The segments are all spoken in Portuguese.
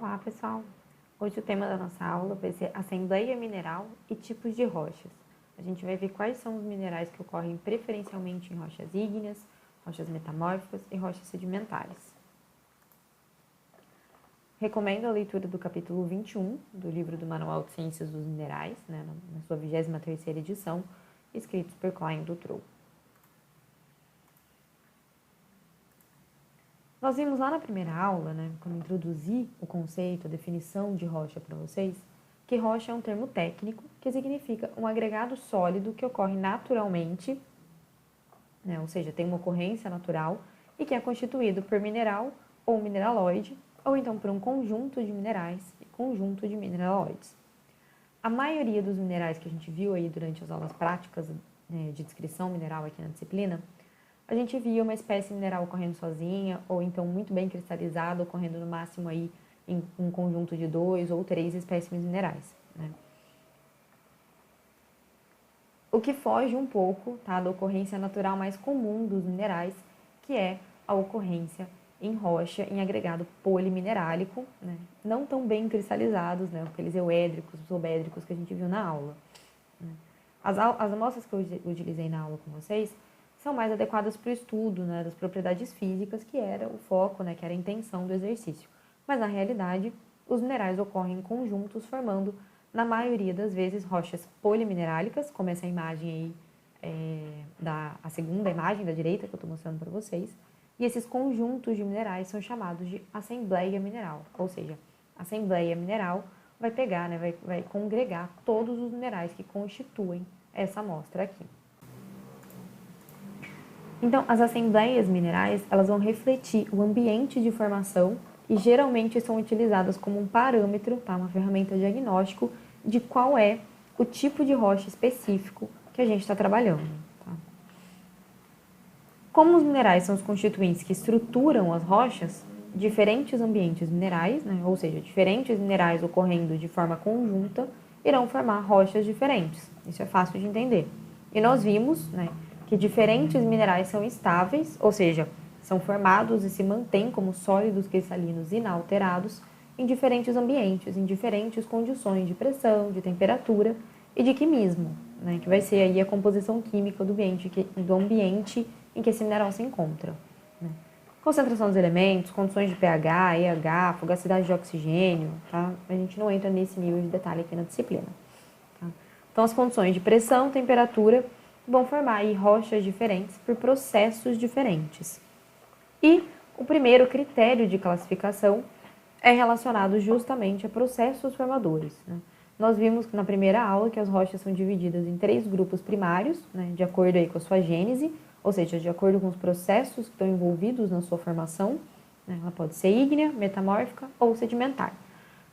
Olá, pessoal! Hoje o tema da nossa aula vai ser Assembleia Mineral e tipos de rochas. A gente vai ver quais são os minerais que ocorrem preferencialmente em rochas ígneas, rochas metamórficas e rochas sedimentares. Recomendo a leitura do capítulo 21 do livro do Manual de Ciências dos Minerais, na sua 23ª edição, escrito por Klein Dutroux. Nós vimos lá na primeira aula, quando introduzi o conceito, a definição de rocha para vocês, que rocha é um termo técnico que significa um agregado sólido que ocorre naturalmente, ou seja, tem uma ocorrência natural e que é constituído por mineral ou mineraloide, ou então por um conjunto de minerais e conjunto de mineraloides. A maioria dos minerais que a gente viu aí durante as aulas práticas de descrição mineral aqui na disciplina, a gente via uma espécie mineral ocorrendo sozinha, ou então muito bem cristalizada, ocorrendo no máximo aí em um conjunto de 2 ou 3 espécimes minerais. O que foge um pouco da ocorrência natural mais comum dos minerais, que é a ocorrência em rocha, em agregado poliminerálico, não tão bem cristalizados, aqueles euédricos, subédricos que a gente viu na aula. As amostras que eu utilizei na aula com vocês são mais adequadas para o estudo das propriedades físicas, que era o foco, que era a intenção do exercício. Mas, na realidade, os minerais ocorrem em conjuntos, formando, na maioria das vezes, rochas poliminerálicas, como essa imagem aí, a segunda imagem da direita que eu estou mostrando para vocês. E esses conjuntos de minerais são chamados de assembleia mineral, ou seja, a assembleia mineral vai pegar, vai congregar todos os minerais que constituem essa amostra aqui. Então, as assembleias minerais, elas vão refletir o ambiente de formação e geralmente são utilizadas como um parâmetro, uma ferramenta diagnóstico de qual é o tipo de rocha específico que a gente está trabalhando. Como os minerais são os constituintes que estruturam as rochas, diferentes ambientes minerais, ou seja, diferentes minerais ocorrendo de forma conjunta, irão formar rochas diferentes. Isso é fácil de entender. E nós vimos, que diferentes minerais são estáveis, ou seja, são formados e se mantêm como sólidos cristalinos inalterados em diferentes ambientes, em diferentes condições de pressão, de temperatura e de quimismo, que vai ser aí a composição química do ambiente em que esse mineral se encontra. Concentração dos elementos, condições de pH, EH, fugacidade de oxigênio, A gente não entra nesse nível de detalhe aqui na disciplina. Então, as condições de pressão, temperatura vão formar aí rochas diferentes por processos diferentes. E o primeiro critério de classificação é relacionado justamente a processos formadores. Nós vimos na primeira aula que as rochas são divididas em 3 grupos primários, de acordo aí com a sua gênese, ou seja, de acordo com os processos que estão envolvidos na sua formação. Ela pode ser ígnea, metamórfica ou sedimentar.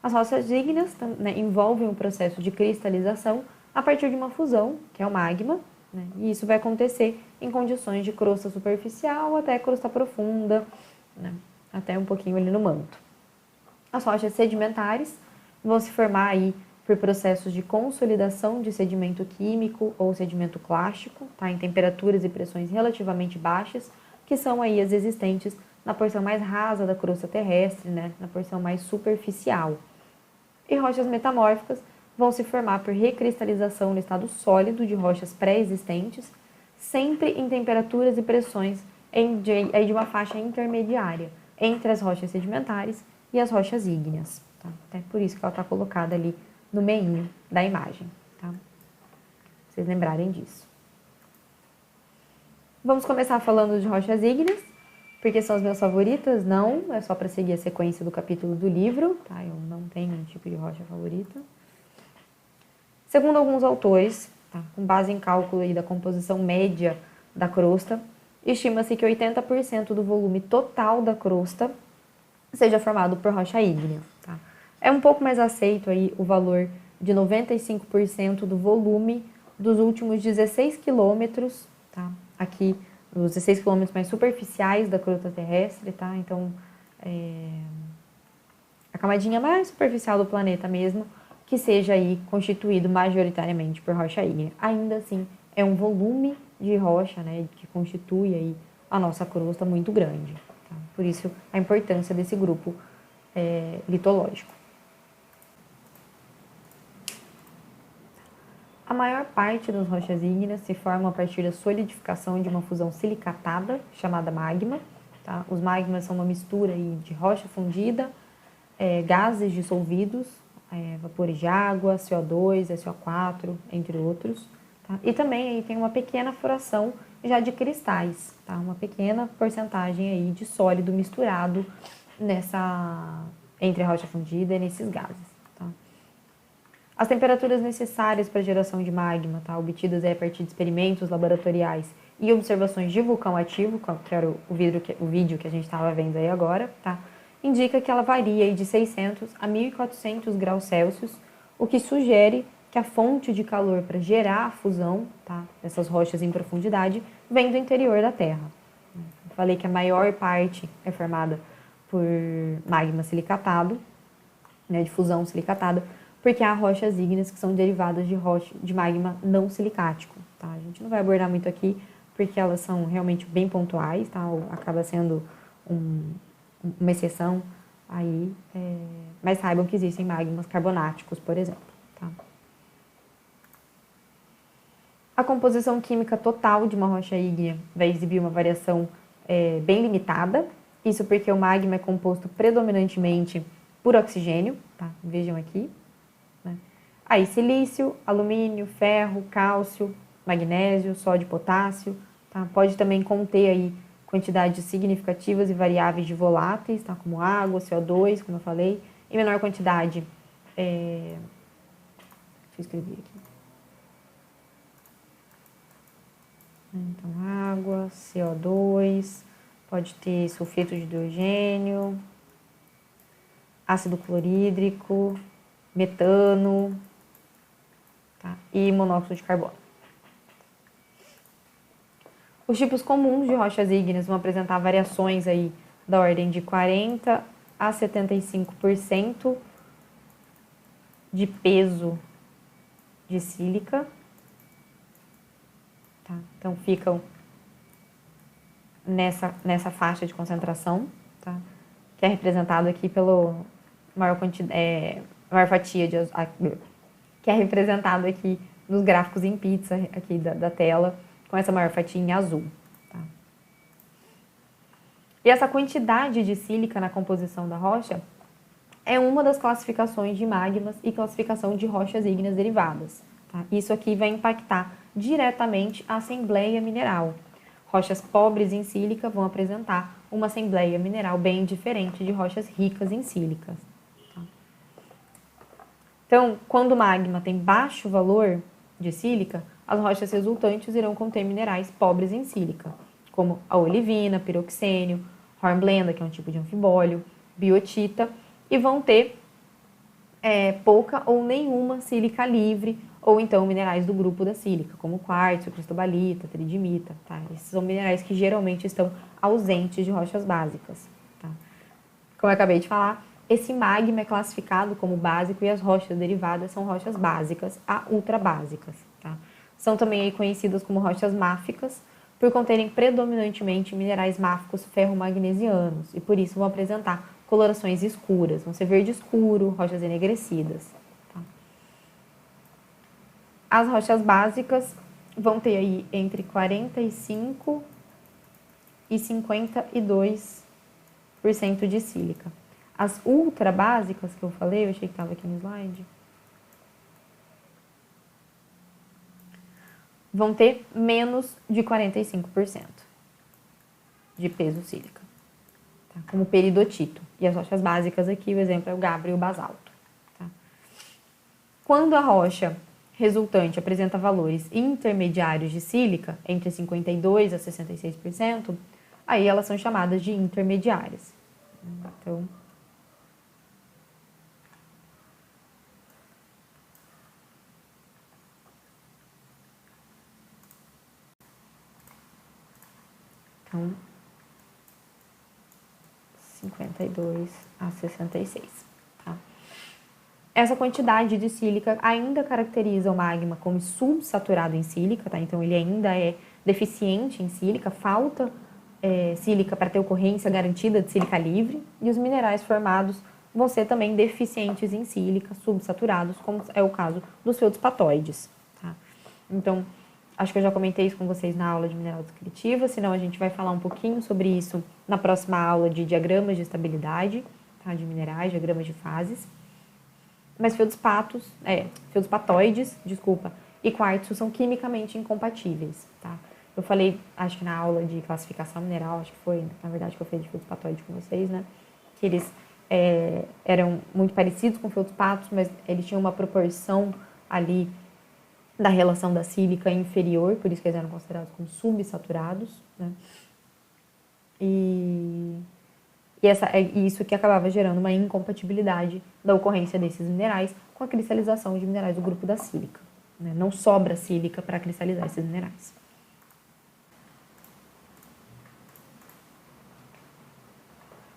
As rochas ígneas envolvem o processo de cristalização a partir de uma fusão, que é o magma, e isso vai acontecer em condições de crosta superficial até crosta profunda, até um pouquinho ali no manto. As rochas sedimentares vão se formar aí por processos de consolidação de sedimento químico ou sedimento clástico, em temperaturas e pressões relativamente baixas, que são aí as existentes na porção mais rasa da crosta terrestre, na porção mais superficial. E rochas metamórficas vão se formar por recristalização no estado sólido de rochas pré-existentes, sempre em temperaturas e pressões de uma faixa intermediária entre as rochas sedimentares e as rochas ígneas. Até por isso que ela está colocada ali no meio da imagem. Pra vocês lembrarem disso. Vamos começar falando de rochas ígneas, porque são as minhas favoritas? Não, é só para seguir a sequência do capítulo do livro. Eu não tenho um tipo de rocha favorita. Segundo alguns autores, com base em cálculo aí da composição média da crosta, estima-se que 80% do volume total da crosta seja formado por rocha ígnea. É um pouco mais aceito aí o valor de 95% do volume dos últimos 16 quilômetros, aqui os 16 quilômetros mais superficiais da crosta terrestre, Então, a camadinha mais superficial do planeta mesmo, que seja aí constituído majoritariamente por rocha ígnea. Ainda assim, é um volume de rocha, que constitui aí a nossa crosta muito grande. Por isso, a importância desse grupo litológico. A maior parte das rochas ígneas se forma a partir da solidificação de uma fusão silicatada, chamada magma. Tá? Os magmas são uma mistura aí de rocha fundida, gases dissolvidos, vapores de água, CO2, SO4, entre outros. Tá? E também aí tem uma pequena fração já de cristais, tá? Uma pequena porcentagem aí de sólido misturado entre a rocha fundida e nesses gases. Tá? As temperaturas necessárias para a geração de magma, tá? Obtidas aí a partir de experimentos laboratoriais e observações de vulcão ativo, que era o vídeo que a gente estava vendo aí agora, tá? Indica que ela varia aí de 600 a 1.400 graus Celsius, o que sugere que a fonte de calor para gerar a fusão, tá, dessas rochas em profundidade vem do interior da Terra. Eu falei que a maior parte é formada por magma silicatado, né, de fusão silicatada, porque há rochas ígneas que são derivadas de magma não silicático. Tá? A gente não vai abordar muito aqui, porque elas são realmente bem pontuais, tá? Acaba sendo uma exceção aí, mas saibam que existem magmas carbonáticos, por exemplo. Tá? A composição química total de uma rocha ígnea vai exibir uma variação bem limitada, isso porque o magma é composto predominantemente por oxigênio, tá? Vejam aqui. Né? Aí silício, alumínio, ferro, cálcio, magnésio, sódio e potássio. Tá? Pode também conter aí quantidades significativas e variáveis de voláteis, tá? Como água, CO2, como eu falei, em menor quantidade. Deixa eu escrever aqui. Então, água, CO2, pode ter sulfeto de hidrogênio, ácido clorídrico, metano, tá? E monóxido de carbono. Os tipos comuns de rochas ígneas vão apresentar variações aí da ordem de 40 a 75% de peso de sílica. Tá? Então, ficam nessa faixa de concentração, tá? Que é representado aqui pelo maior fatia que é representado aqui nos gráficos em pizza aqui da tela, com essa maior fatia em azul. Tá? E essa quantidade de sílica na composição da rocha é uma das classificações de magmas e classificação de rochas ígneas derivadas. Tá? Isso aqui vai impactar diretamente a assembleia mineral. Rochas pobres em sílica vão apresentar uma assembleia mineral bem diferente de rochas ricas em sílicas. Tá? Então, quando o magma tem baixo valor de sílica, as rochas resultantes irão conter minerais pobres em sílica, como a olivina, piroxênio, hornblenda, que é um tipo de anfibólio, biotita, e vão ter pouca ou nenhuma sílica livre, ou então minerais do grupo da sílica, como quartzo, cristobalita, tridimita. Tá? Esses são minerais que geralmente estão ausentes de rochas básicas. Tá? Como eu acabei de falar, esse magma é classificado como básico e as rochas derivadas são rochas básicas a ultrabásicas. Tá? São também aí conhecidas como rochas máficas, por conterem predominantemente minerais máficos ferromagnesianos e por isso vão apresentar colorações escuras, vão ser verde escuro, rochas enegrecidas. Tá? As rochas básicas vão ter aí entre 45% e 52% de sílica. As ultra básicas que eu falei, eu achei que estava aqui no slide, vão ter menos de 45% de peso sílica, tá? Como peridotito. E as rochas básicas aqui, o exemplo é o gabbro e o basalto. Tá? Quando a rocha resultante apresenta valores intermediários de sílica, entre 52% a 66%, aí elas são chamadas de intermediárias. Então, 52 a 66. Tá? Essa quantidade de sílica ainda caracteriza o magma como subsaturado em sílica, tá? Então ele ainda é deficiente em sílica, falta sílica para ter ocorrência garantida de sílica livre, e os minerais formados vão ser também deficientes em sílica, subsaturados, como é o caso dos feldspatóides. Tá? Então, acho que eu já comentei isso com vocês na aula de mineral descritiva, senão a gente vai falar um pouquinho sobre isso na próxima aula de diagramas de estabilidade, tá? De minerais, diagramas de fases. Mas feldspatóides, e quartzo são quimicamente incompatíveis, tá? Eu falei, acho que na aula de classificação mineral, acho que foi, na verdade, que eu fiz de feldspatóide com vocês, né? Que eles eram muito parecidos com feldspatos, mas eles tinham uma proporção ali da relação da sílica inferior, por isso que eles eram considerados como subsaturados, né? E isso que acabava gerando uma incompatibilidade da ocorrência desses minerais com a cristalização de minerais do grupo da sílica, né? Não sobra sílica para cristalizar esses minerais.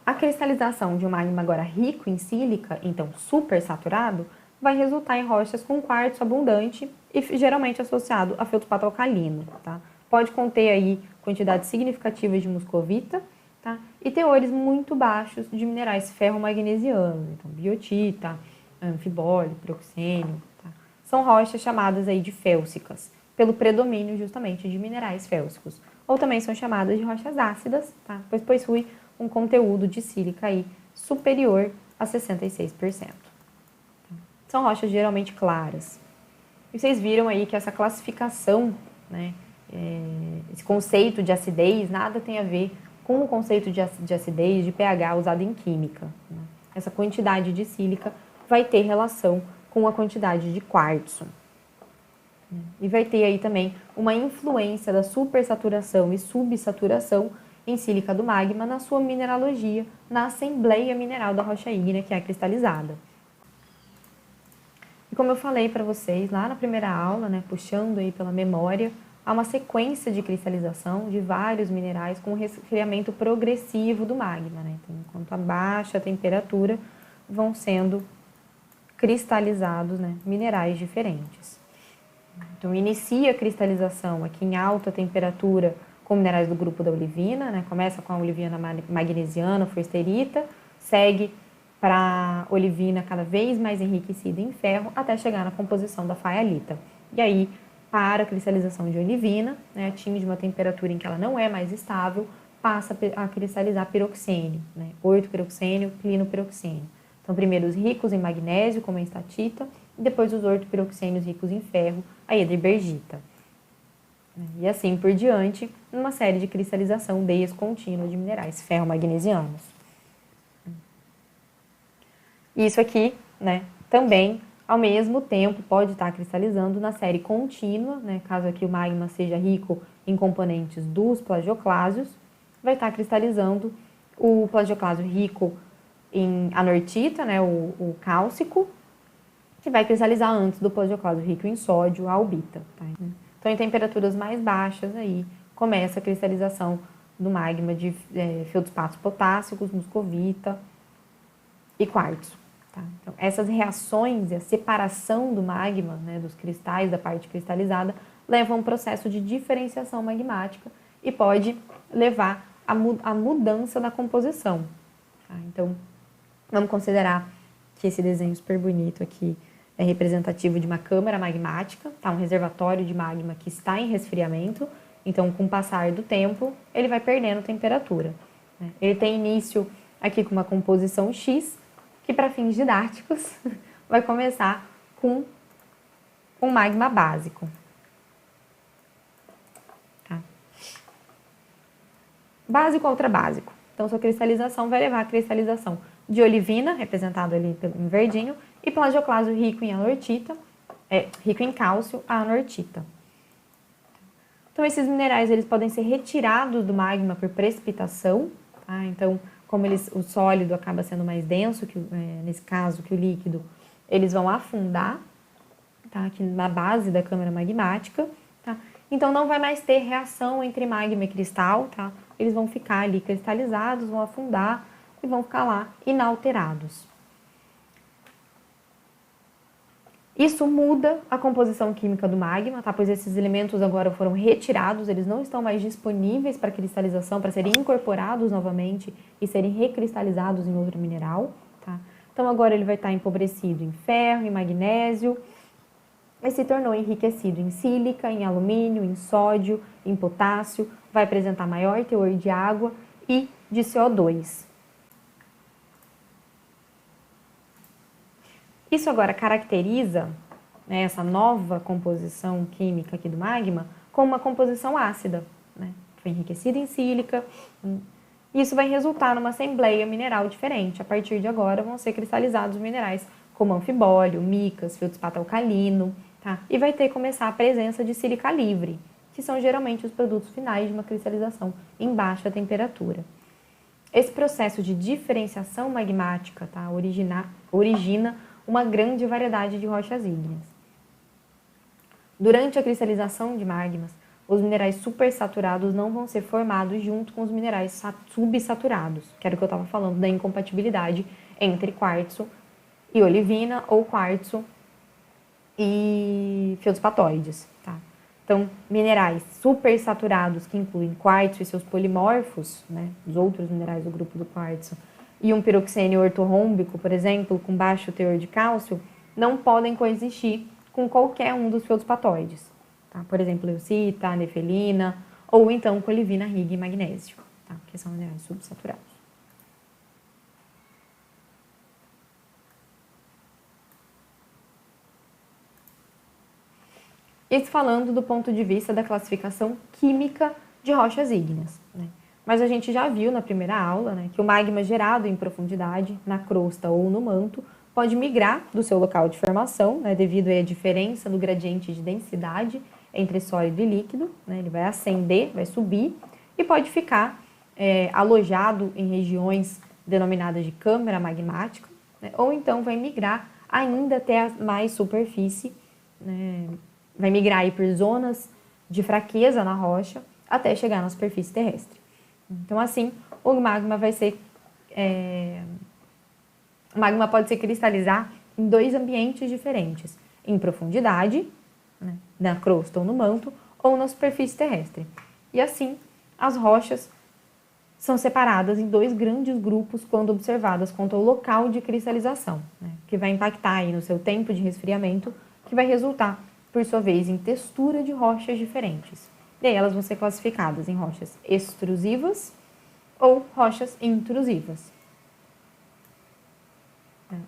A cristalização de um magma agora rico em sílica, então supersaturado, vai resultar em rochas com quartzo abundante e geralmente associado a feldspato alcalino, tá? Pode conter aí quantidades significativas de muscovita, tá? E teores muito baixos de minerais ferromagnesianos, então biotita, anfibólio, piroxênio, tá? São rochas chamadas aí de félsicas, pelo predomínio justamente de minerais félsicos, ou também são chamadas de rochas ácidas, tá? Pois possui um conteúdo de sílica aí superior a 66%. São rochas geralmente claras. E vocês viram aí que essa classificação, né, esse conceito de acidez, nada tem a ver com o conceito de acidez, de pH usado em química, né? Essa quantidade de sílica vai ter relação com a quantidade de quartzo. E vai ter aí também uma influência da supersaturação e subsaturação em sílica do magma na sua mineralogia, na assembleia mineral da rocha ígnea que é cristalizada. E como eu falei para vocês lá na primeira aula, né, puxando aí pela memória, há uma sequência de cristalização de vários minerais com resfriamento progressivo do magma, né? Então, enquanto abaixa a temperatura, vão sendo cristalizados, né, minerais diferentes. Então, inicia a cristalização aqui em alta temperatura com minerais do grupo da olivina, né? Começa com a olivina magnesiana, forsterita, segue para a olivina cada vez mais enriquecida em ferro, até chegar na composição da faialita. E aí, para a cristalização de olivina, né, atinge uma temperatura em que ela não é mais estável, passa a cristalizar piroxênio, né? Ortopiroxênio, clinopiroxênio. Então, primeiro os ricos em magnésio, como a estatita, e depois os ortopiroxênios ricos em ferro, a edribergita. E assim por diante, numa série de cristalização descontínua de minerais ferromagnesianos. Isso aqui, né, também, ao mesmo tempo, pode estar cristalizando na série contínua, né, caso aqui o magma seja rico em componentes dos plagioclásios, vai estar cristalizando o plagioclásio rico em anortita, né, o cálcico, que vai cristalizar antes do plagioclásio rico em sódio, a albita. Tá? Então, em temperaturas mais baixas, aí começa a cristalização do magma de feldspatos potássicos, muscovita e quartzo. Tá? Então, essas reações e a separação do magma, né, dos cristais, da parte cristalizada, levam a um processo de diferenciação magmática e pode levar à mudança da composição. Tá? Então, vamos considerar que esse desenho super bonito aqui é representativo de uma câmara magmática, tá? Um reservatório de magma que está em resfriamento. Então, com o passar do tempo, ele vai perdendo temperatura, né? Ele tem início aqui com uma composição X, que para fins didáticos vai começar com um magma básico. Tá? Básico ultra básico. Então, sua cristalização vai levar à cristalização de olivina, representado ali em verdinho, e plagioclásio rico em anortita, rico em cálcio, a anortita. Então, esses minerais eles podem ser retirados do magma por precipitação, tá? Então, como o sólido acaba sendo mais denso, nesse caso que o líquido, eles vão afundar, tá? Aqui na base da câmara magmática, tá? Então, não vai mais ter reação entre magma e cristal, tá? Eles vão ficar ali cristalizados, vão afundar e vão ficar lá inalterados. Isso muda a composição química do magma, tá? Pois esses elementos agora foram retirados, eles não estão mais disponíveis para cristalização, para serem incorporados novamente e serem recristalizados em outro mineral, tá? Então agora ele vai estar empobrecido em ferro, em magnésio, e se tornou enriquecido em sílica, em alumínio, em sódio, em potássio, vai apresentar maior teor de água e de CO2. Isso agora caracteriza, né, essa nova composição química aqui do magma como uma composição ácida, né? Foi enriquecida em sílica. Isso vai resultar numa assembleia mineral diferente. A partir de agora vão ser cristalizados minerais como anfibólio, micas, feldspato alcalino, tá? E vai ter que começar a presença de sílica livre, que são geralmente os produtos finais de uma cristalização em baixa temperatura. Esse processo de diferenciação magmática, tá, origina uma grande variedade de rochas ígneas. Durante a cristalização de magmas, os minerais supersaturados não vão ser formados junto com os minerais subsaturados, que era o que eu estava falando da incompatibilidade entre quartzo e olivina ou quartzo e feldspatóides. Tá? Então, minerais supersaturados, que incluem quartzo e seus polimorfos, né, os outros minerais do grupo do quartzo, e um piroxênio ortorrômbico, por exemplo, com baixo teor de cálcio, não podem coexistir com qualquer um dos feldspatóides. Tá? Por exemplo, leucita, nefelina, ou então com olivina, rig e magnésio, tá? Que são minerais subsaturados. Isso falando do ponto de vista da classificação química de rochas ígneas, né? Mas a gente já viu na primeira aula, né, que o magma gerado em profundidade, na crosta ou no manto, pode migrar do seu local de formação, né, devido à diferença no gradiente de densidade entre sólido e líquido, né, ele vai ascender, vai subir, e pode ficar alojado em regiões denominadas de câmara magmática, né, ou então vai migrar ainda até a mais superfície, né, vai migrar aí por zonas de fraqueza na rocha, até chegar na superfície terrestre. Então, assim, o magma o magma pode se cristalizar em dois ambientes diferentes, em profundidade, né, na crosta ou no manto, ou na superfície terrestre. E assim, as rochas são separadas em dois grandes grupos quando observadas quanto ao local de cristalização, né, que vai impactar aí no seu tempo de resfriamento, que vai resultar, por sua vez, em textura de rochas diferentes. E aí elas vão ser classificadas em rochas extrusivas ou rochas intrusivas.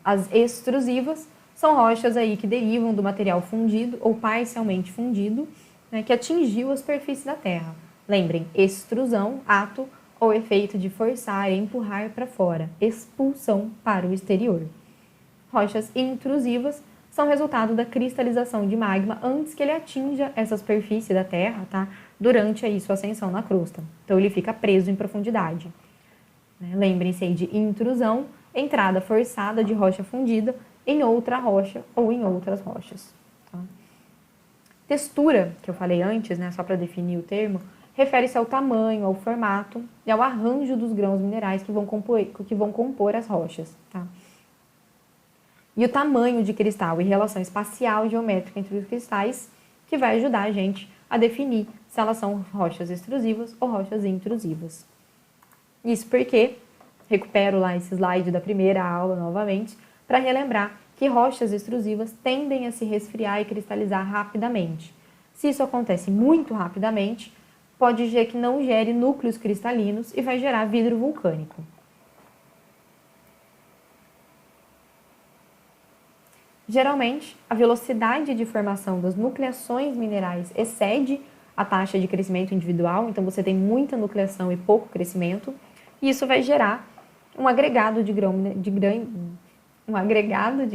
As extrusivas são rochas aí que derivam do material fundido ou parcialmente fundido, né, que atingiu a superfície da Terra. Lembrem, extrusão, ato ou efeito de forçar e empurrar para fora, expulsão para o exterior. Rochas intrusivas são resultado da cristalização de magma antes que ele atinja essa superfície da Terra, tá? Durante aí sua ascensão na crosta. Então, ele fica preso em profundidade. Lembrem-se aí de intrusão, entrada forçada de rocha fundida em outra rocha ou em outras rochas. Tá? Textura, que eu falei antes, né, só para definir o termo, refere-se ao tamanho, ao formato e ao arranjo dos grãos minerais que vão compor as rochas. Tá? E o tamanho de cristal e relação espacial geométrica entre os cristais, que vai ajudar a gente a definir se elas são rochas extrusivas ou rochas intrusivas. Isso porque, recupero lá esse slide da primeira aula novamente, para relembrar que rochas extrusivas tendem a se resfriar e cristalizar rapidamente. Se isso acontece muito rapidamente, pode ser que não gere núcleos cristalinos e vai gerar vidro vulcânico. Geralmente, a velocidade de formação das nucleações minerais excede a taxa de crescimento individual, então você tem muita nucleação e pouco crescimento, e isso vai gerar um agregado de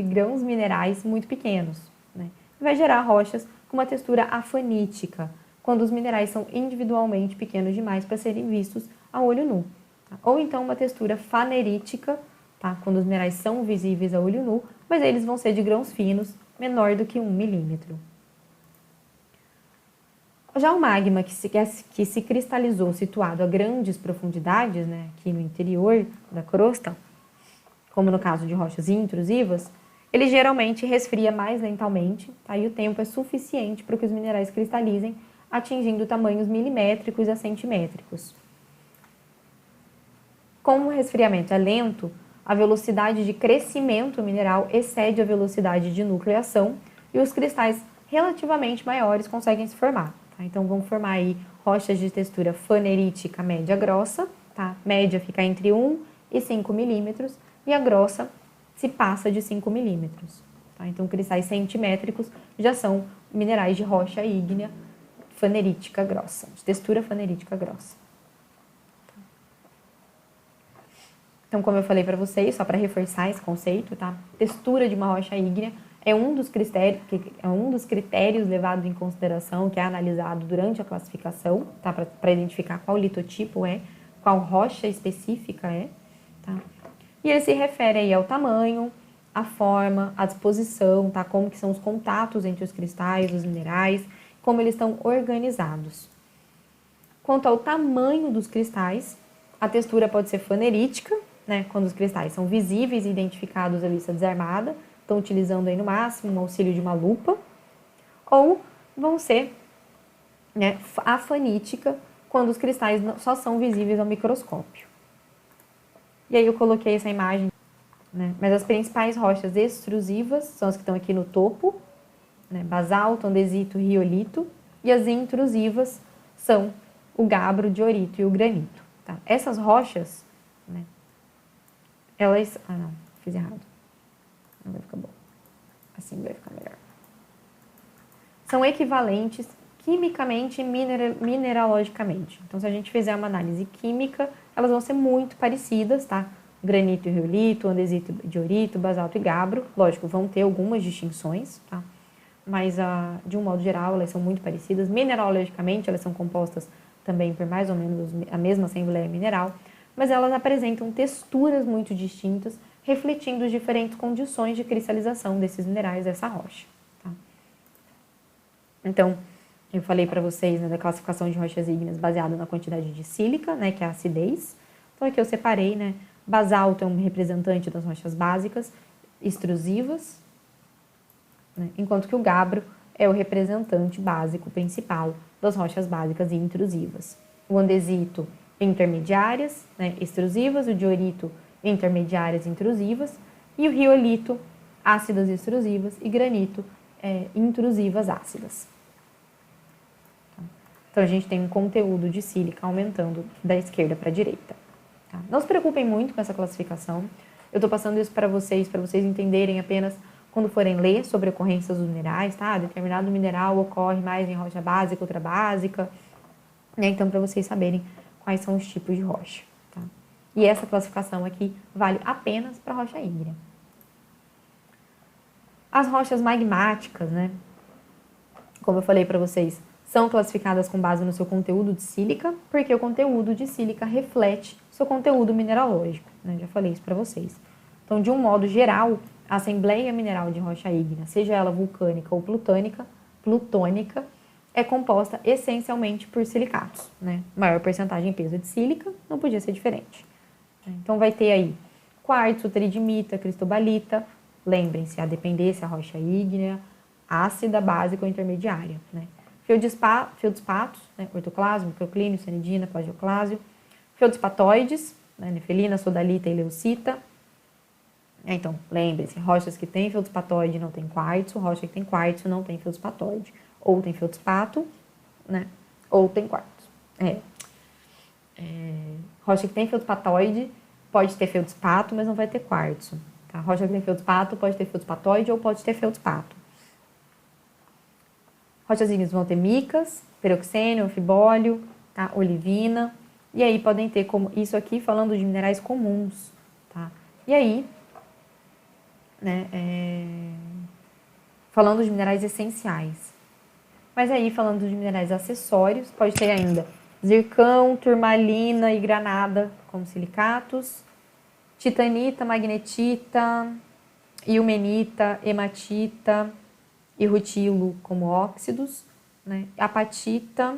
grãos minerais muito pequenos, né? Vai gerar rochas com uma textura afanítica, quando os minerais são individualmente pequenos demais para serem vistos a olho nu. Tá? Ou então uma textura fanerítica, tá? Quando os minerais são visíveis a olho nu, mas eles vão ser de grãos finos, menor do que 1 milímetro. Já o magma que se cristalizou situado a grandes profundidades, né, aqui no interior da crosta, como no caso de rochas intrusivas, ele geralmente resfria mais lentamente, tá? E o tempo é suficiente para que os minerais cristalizem, atingindo tamanhos milimétricos a centimétricos. Como o resfriamento é lento, a velocidade de crescimento mineral excede a velocidade de nucleação e os cristais relativamente maiores conseguem se formar. Tá? Então, vão formar aí rochas de textura fanerítica média grossa, tá? Média fica entre 1 e 5 milímetros e a grossa se passa de 5 milímetros. Tá? Então, cristais centimétricos já são minerais de rocha ígnea fanerítica grossa, de textura fanerítica grossa. Então, como eu falei para vocês, só para reforçar esse conceito, tá? Textura de uma rocha ígnea é um dos critérios levados em consideração, que é analisado durante a classificação, tá? Para identificar qual litotipo é, qual rocha específica é, tá? E ele se refere aí ao tamanho, a forma, a disposição, tá? Como que são os contatos entre os cristais, os minerais, como eles estão organizados. Quanto ao tamanho dos cristais, a textura pode ser fanerítica, né? Quando os cristais são visíveis e identificados à vista desarmada, estão utilizando aí no máximo o auxílio de uma lupa, ou vão ser, né, afanítica, quando os cristais só são visíveis ao microscópio. E aí eu coloquei essa imagem, né? Mas as principais rochas extrusivas são as que estão aqui no topo, né? Basalto, andesito, riolito, e as intrusivas são o gabbro, o diorito e o granito. Tá? Essas rochas, né, elas... Ah, não, fiz errado. Não vai ficar bom. Assim vai ficar melhor. São equivalentes quimicamente e mineralogicamente. Então, se a gente fizer uma análise química, elas vão ser muito parecidas, tá? Granito e riolito, andesito e diorito, basalto e gabbro. Lógico, vão ter algumas distinções, tá? Mas, de um modo geral, elas são muito parecidas. Mineralogicamente, elas são compostas também por mais ou menos a mesma assembleia mineral, mas elas apresentam texturas muito distintas, refletindo as diferentes condições de cristalização desses minerais dessa rocha. Tá? Então, eu falei para vocês, né, da classificação de rochas ígneas baseada na quantidade de sílica, né, que é a acidez. Então, aqui eu separei, né, basalto é um representante das rochas básicas extrusivas, né, enquanto que o gabbro é o representante básico principal das rochas básicas e intrusivas. O andesito, intermediárias, né, extrusivas, o diorito, intermediárias intrusivas, e o riolito, ácidas extrusivas, e granito, intrusivas ácidas. Então, a gente tem um conteúdo de sílica aumentando da esquerda para a direita. Tá? Não se preocupem muito com essa classificação. Eu estou passando isso para vocês entenderem apenas quando forem ler sobre ocorrências dos minerais, tá? Determinado mineral ocorre mais em rocha básica, outra básica, né? Então, para vocês saberem quais são os tipos de rocha, tá? E essa classificação aqui vale apenas para rocha ígnea. As rochas magmáticas, né? Como eu falei para vocês, são classificadas com base no seu conteúdo de sílica, porque o conteúdo de sílica reflete seu conteúdo mineralógico, né? Já falei isso para vocês. Então, de um modo geral, a assembleia mineral de rocha ígnea, seja ela vulcânica ou plutônica, é composta essencialmente por silicatos, né? Maior porcentagem em peso de sílica, não podia ser diferente. Então, vai ter aí quartzo, tridimita, cristobalita. Lembrem-se, a depender se a rocha ígnea, ácida, básica ou intermediária, né? Feldspatos, né? Ortoclásio, microclínio, cianidina, plagioclásio. Feldspatóides, né? Nefelina, sodalita e leucita. Então, lembre-se, rochas que têm feldspatóide não tem quartzo, rocha que tem quartzo não tem feldspatóide. Ou tem feldspato, né? Ou tem quartzo. Rocha que tem feldspatóide pode ter feldspato, mas não vai ter quartzo. Tá? Rocha que tem feldspato pode ter feldspatóide ou pode ter feldspato. Rochas ígneas vão ter micas, peroxênio, anfibólio, tá? Olivina. E aí podem ter como isso aqui falando de minerais comuns, tá? E aí, né, falando de minerais essenciais. Mas aí, falando de minerais acessórios, pode ter ainda zircão, turmalina e granada como silicatos, titanita, magnetita, ilmenita, hematita e rutilo como óxidos, né? Apatita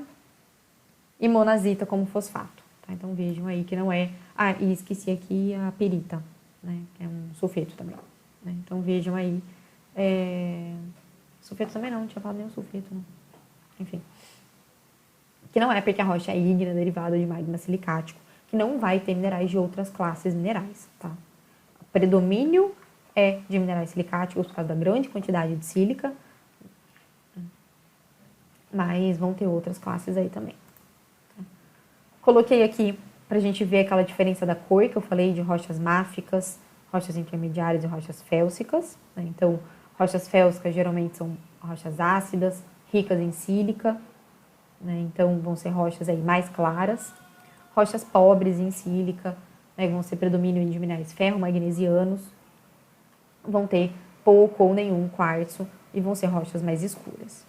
e monazita como fosfato. Tá? Então vejam aí que não é... Ah, e esqueci aqui a perita, né? Que é um sulfeto também. Né? Então vejam aí... Sulfeto também não tinha falado nenhum sulfeto, não. Enfim. Que não é porque a rocha é ígnea derivada de magma silicático, que não vai ter minerais de outras classes minerais, tá? predomínio é de minerais silicáticos por causa da grande quantidade de sílica, mas vão ter outras classes aí também. Coloquei aqui para a gente ver aquela diferença da cor que eu falei de rochas máficas, rochas intermediárias e rochas félsicas. Né? Então, rochas félsicas geralmente são rochas ácidas, ricas em sílica, né? Então vão ser rochas aí mais claras. Rochas pobres em sílica, né? Vão ser predomínio de minerais ferro-magnesianos, vão ter pouco ou nenhum quartzo e vão ser rochas mais escuras.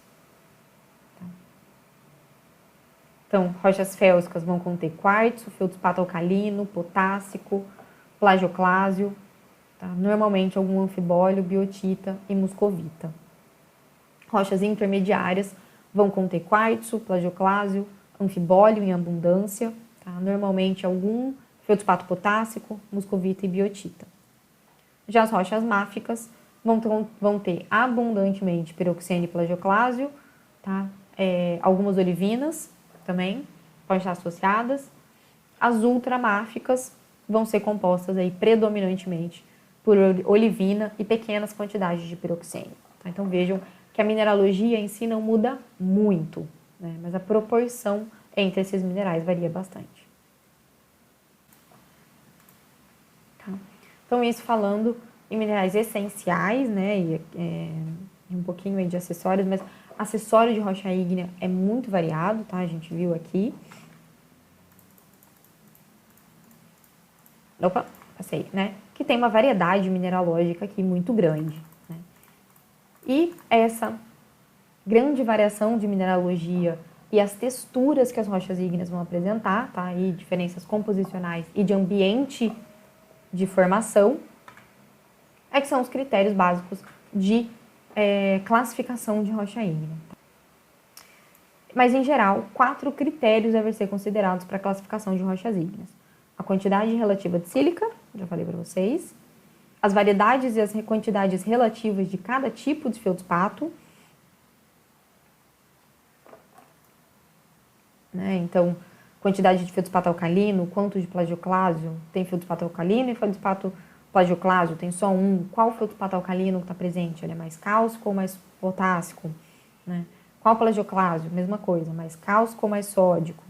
Então, rochas félsicas vão conter quartzo, feldspato alcalino, potássico, plagioclásio, tá? Normalmente algum anfibólio, biotita e muscovita. Rochas intermediárias vão conter quartzo, plagioclásio, anfibólio em abundância, tá? Normalmente algum feldspato potássico, muscovita e biotita. Já as rochas máficas vão ter abundantemente piroxene e plagioclásio, tá? Algumas olivinas também podem estar associadas. As ultramáficas vão ser compostas aí predominantemente por olivina e pequenas quantidades de piroxênio. Tá? Então vejam que a mineralogia em si não muda muito, né? Mas a proporção entre esses minerais varia bastante. Tá? Então isso falando em minerais essenciais, né? E um pouquinho aí de acessórios, mas acessório de rocha ígnea é muito variado, tá? A gente viu aqui. Opa, passei, né? Que tem uma variedade mineralógica aqui muito grande, né? E essa grande variação de mineralogia e as texturas que as rochas ígneas vão apresentar, tá? E diferenças composicionais e de ambiente de formação, é que são os critérios básicos de classificação de rocha ígnea. Mas, em geral, 4 critérios devem ser considerados para a classificação de rochas ígneas. A quantidade relativa de sílica, já falei para vocês. As variedades e as quantidades relativas de cada tipo de feldspato. Né? Então, quantidade de feldspato alcalino, quanto de plagioclásio. Tem feldspato alcalino e feldspato plagioclásio, tem só um. Qual feldspato alcalino que está presente? Ele é mais cálcico ou mais potássico? Né? Qual plagioclásio? Mesma coisa, mais cálcico ou mais sódico?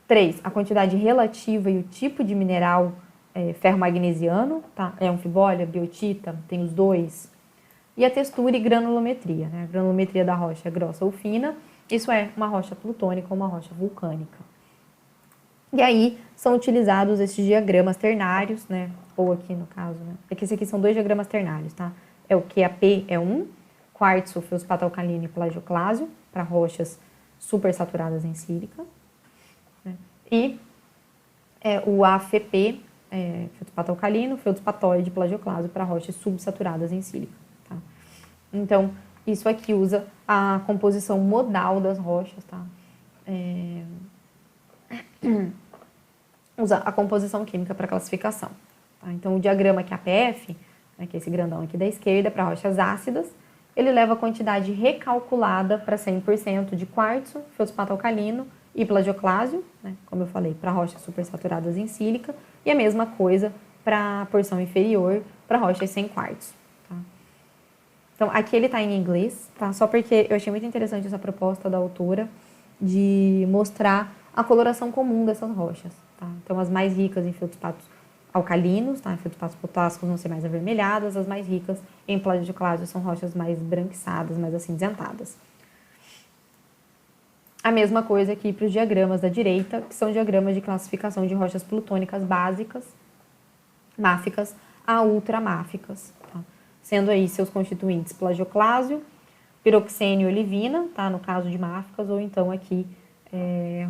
3. A quantidade relativa e o tipo de mineral ferro-magnesiano, tá? É anfibólia, biotita, tem os dois. E a textura e granulometria, né? A granulometria da rocha é grossa ou fina, isso é uma rocha plutônica ou uma rocha vulcânica. E aí são utilizados esses diagramas ternários, né? Ou aqui no caso, né? É que esse aqui são 2 diagramas ternários, tá? É o QAP é 1, quartzo, feldspato alcalino e plagioclásio, para rochas supersaturadas em sílica. Né? E o AFP, feldspato alcalino, feldspatóide e plagioclásio, para rochas subsaturadas em sílica. Tá? Então, isso aqui usa a composição modal das rochas, tá? Usa a composição química para classificação. Tá? Então, o diagrama aqui APF, né, que é esse grandão aqui da esquerda, para rochas ácidas, ele leva a quantidade recalculada para 100% de quartzo, feldspato alcalino e plagioclásio, né, como eu falei, para rochas supersaturadas em sílica, e a mesma coisa para a porção inferior, para rochas sem quartzo. Tá? Então, aqui ele está em inglês, tá? Só porque eu achei muito interessante essa proposta da autora de mostrar a coloração comum dessas rochas. Tá? Então, as mais ricas em feldspatos alcalinos, tá? Feldspatos potássicos vão ser mais avermelhadas, as mais ricas em plagioclásio são rochas mais branquiçadas, mais acinzentadas. A mesma coisa aqui para os diagramas da direita, que são diagramas de classificação de rochas plutônicas básicas, máficas a ultramáficas, tá? Sendo aí seus constituintes plagioclásio, piroxênio e olivina, tá? No caso de máficas, ou então aqui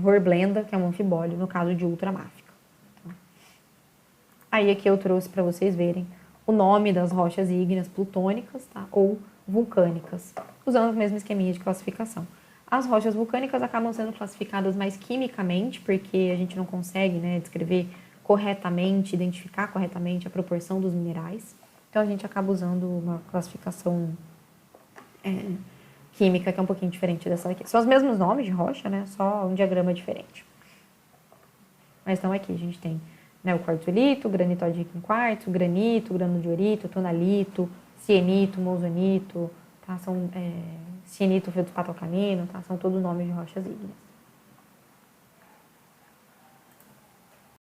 horblenda, que é um anfibólio, no caso de ultramáfica. Tá? Aí aqui eu trouxe para vocês verem o nome das rochas ígneas plutônicas, tá? Ou vulcânicas, usando o mesmo esqueminha de classificação. As rochas vulcânicas acabam sendo classificadas mais quimicamente, porque a gente não consegue, né, descrever corretamente, identificar corretamente a proporção dos minerais. Então, a gente acaba usando uma classificação química que é um pouquinho diferente dessa aqui. São os mesmos nomes de rocha, né? Só um diagrama diferente. Mas então aqui a gente tem né? O quartzolito, granitóide rico em quartzo, granito, granodiorito, tonalito, cienito, monzonito, tá? São cienito, feldspato alcalino, tá? São todos nomes de rochas ígneas.